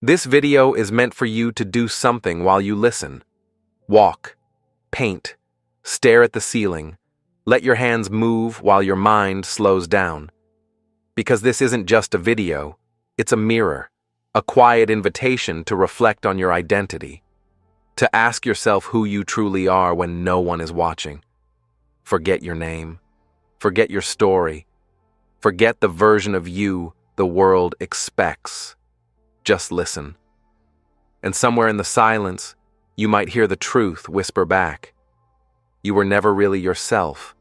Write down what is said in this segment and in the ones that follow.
This video is meant for you to do something while you listen. Walk, paint, stare at the ceiling, let your hands move while your mind slows down. Because this isn't just a video, it's a mirror, a quiet invitation to reflect on your identity, to ask yourself who you truly are when no one is watching. Forget your name, forget your story, forget the version of you the world expects. Just listen. And somewhere in the silence, you might hear the truth whisper back. You were never really yourself.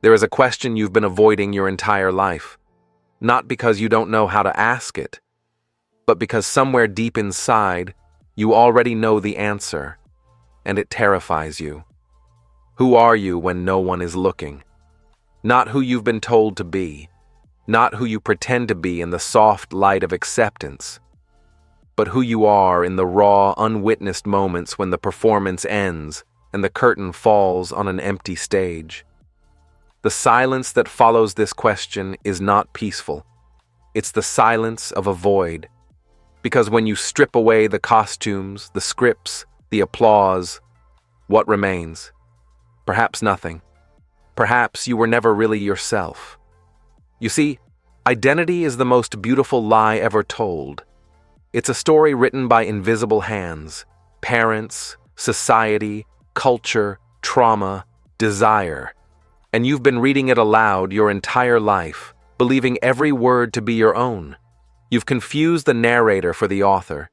There is a question you've been avoiding your entire life, not because you don't know how to ask it, but because somewhere deep inside, you already know the answer, and it terrifies you. Who are you when no one is looking? Not who you've been told to be, not who you pretend to be in the soft light of acceptance, but who you are in the raw, unwitnessed moments when the performance ends and the curtain falls on an empty stage. The silence that follows this question is not peaceful. It's the silence of a void. Because when you strip away the costumes, the scripts, the applause, what remains? Perhaps nothing. Perhaps you were never really yourself. You see, identity is the most beautiful lie ever told. It's a story written by invisible hands, parents, society, culture, trauma, desire. And you've been reading it aloud your entire life, believing every word to be your own. You've confused the narrator for the author.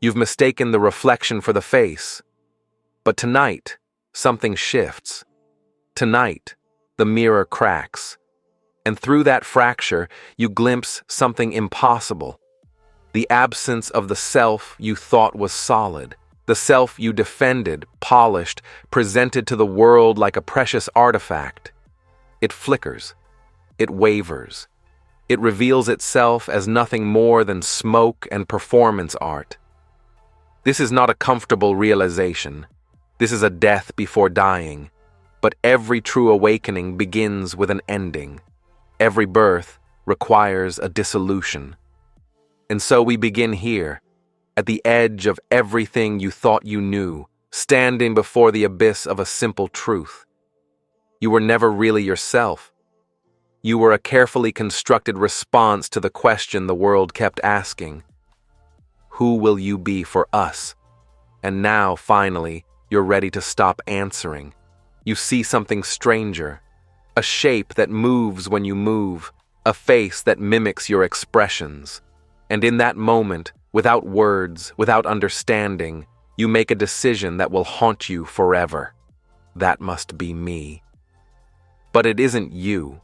You've mistaken the reflection for the face. But tonight, something shifts. Tonight, the mirror cracks. And through that fracture, you glimpse something impossible. The absence of the self you thought was solid, the self you defended, polished, presented to the world like a precious artifact. It flickers. It wavers. It reveals itself as nothing more than smoke and performance art. This is not a comfortable realization. This is a death before dying. But every true awakening begins with an ending. Every birth requires a dissolution. And so we begin here, at the edge of everything you thought you knew, standing before the abyss of a simple truth. You were never really yourself. You were a carefully constructed response to the question the world kept asking. Who will you be for us? And now, finally, you're ready to stop answering. You see something stranger, a shape that moves when you move, a face that mimics your expressions. And in that moment, without words, without understanding, you make a decision that will haunt you forever. That must be me. But it isn't you.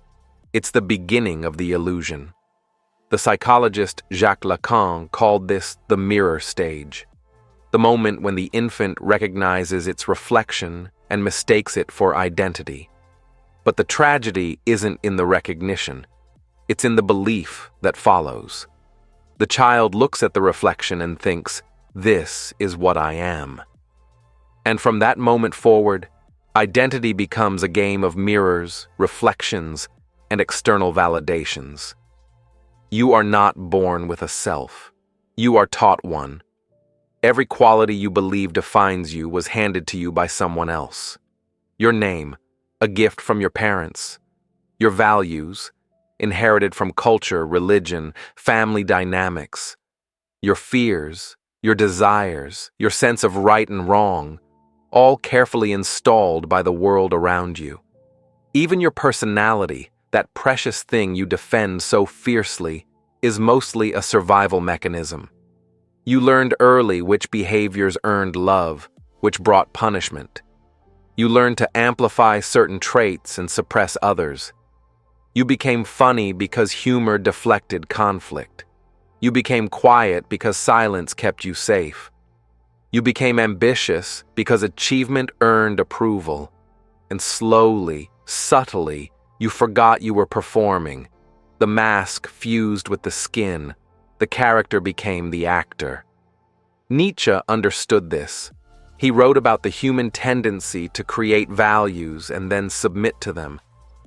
It's the beginning of the illusion. The psychologist Jacques Lacan called this the mirror stage, the moment when the infant recognizes its reflection and mistakes it for identity. But the tragedy isn't in the recognition. It's in the belief that follows. The child looks at the reflection and thinks, "This is what I am." And from that moment forward, identity becomes a game of mirrors, reflections, and external validations. You are not born with a self. You are taught one. Every quality you believe defines you was handed to you by someone else. Your name, a gift from your parents. Your values, inherited from culture, religion, family dynamics. Your fears, your desires, your sense of right and wrong, all carefully installed by the world around you. Even your personality, that precious thing you defend so fiercely, is mostly a survival mechanism. You learned early which behaviors earned love, which brought punishment. You learned to amplify certain traits and suppress others. You became funny because humor deflected conflict. You became quiet because silence kept you safe. You became ambitious because achievement earned approval. And slowly, subtly, you forgot you were performing. The mask fused with the skin. The character became the actor. Nietzsche understood this. He wrote about the human tendency to create values and then submit to them,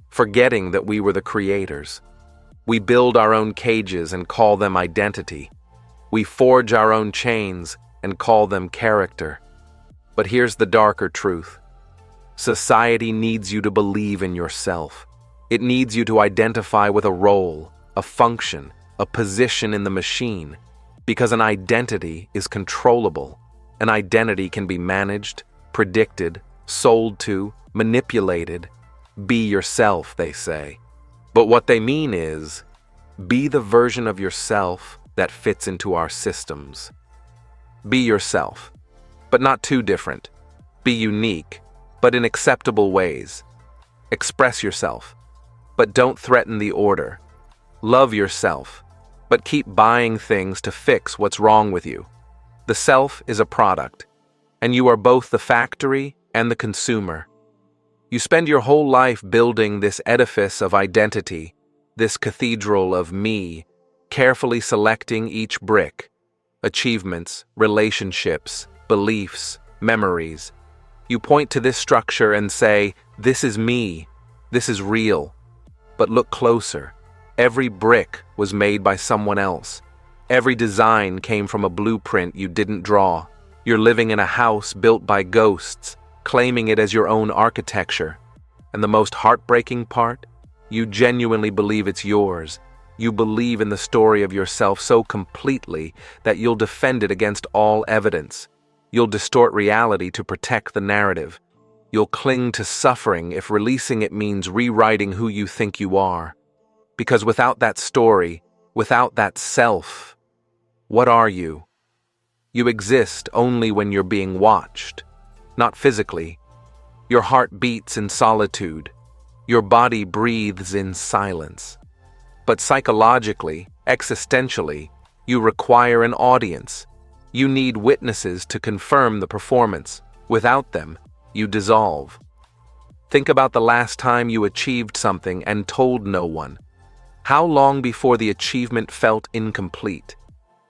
forgetting that we were the creators. We build our own cages and call them identity. We forge our own chains and call them character. But here's the darker truth. Society needs you to believe in yourself. It needs you to identify with a role, a function, a position in the machine, because an identity is controllable. An identity can be managed, predicted, sold to, manipulated. Be yourself, they say. But what they mean is, be the version of yourself that fits into our systems. Be yourself, but not too different. Be unique, but in acceptable ways. Express yourself, but don't threaten the order. Love yourself, but keep buying things to fix what's wrong with you. The self is a product, and you are both the factory and the consumer. You spend your whole life building this edifice of identity, this cathedral of me, carefully selecting each brick, achievements, relationships, beliefs, memories. You point to this structure and say, "This is me, this is real." But look closer. Every brick was made by someone else. Every design came from a blueprint you didn't draw. You're living in a house built by ghosts, claiming it as your own architecture. And the most heartbreaking part? You genuinely believe it's yours. You believe in the story of yourself so completely that you'll defend it against all evidence. You'll distort reality to protect the narrative. You'll cling to suffering if releasing it means rewriting who you think you are. Because without that story, without that self, what are you? You exist only when you're being watched, not physically. Your heart beats in solitude. Your body breathes in silence. But psychologically, existentially, you require an audience. You need witnesses to confirm the performance. Without them, you dissolve. Think about the last time you achieved something and told no one. How long before the achievement felt incomplete?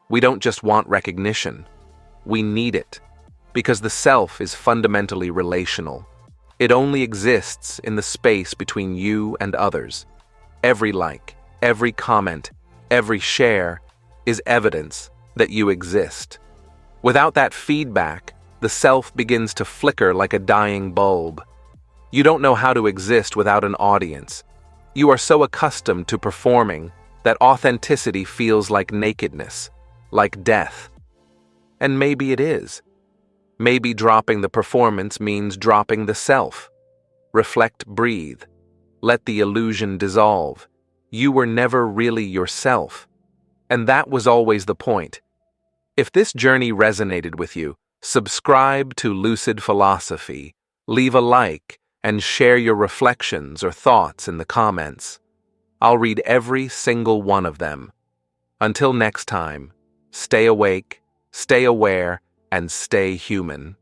We don't just want recognition. We need it. Because the self is fundamentally relational. It only exists in the space between you and others. Every like, every comment, every share is evidence that you exist. Without that feedback, the self begins to flicker like a dying bulb. You don't know how to exist without an audience. You are so accustomed to performing that authenticity feels like nakedness, like death. And maybe it is. Maybe dropping the performance means dropping the self. Reflect, breathe. Let the illusion dissolve. You were never really yourself. And that was always the point. If this journey resonated with you, subscribe to Lucid Philosophy, leave a like, and share your reflections or thoughts in the comments. I'll read every single one of them. Until next time, stay awake, stay aware, and stay human.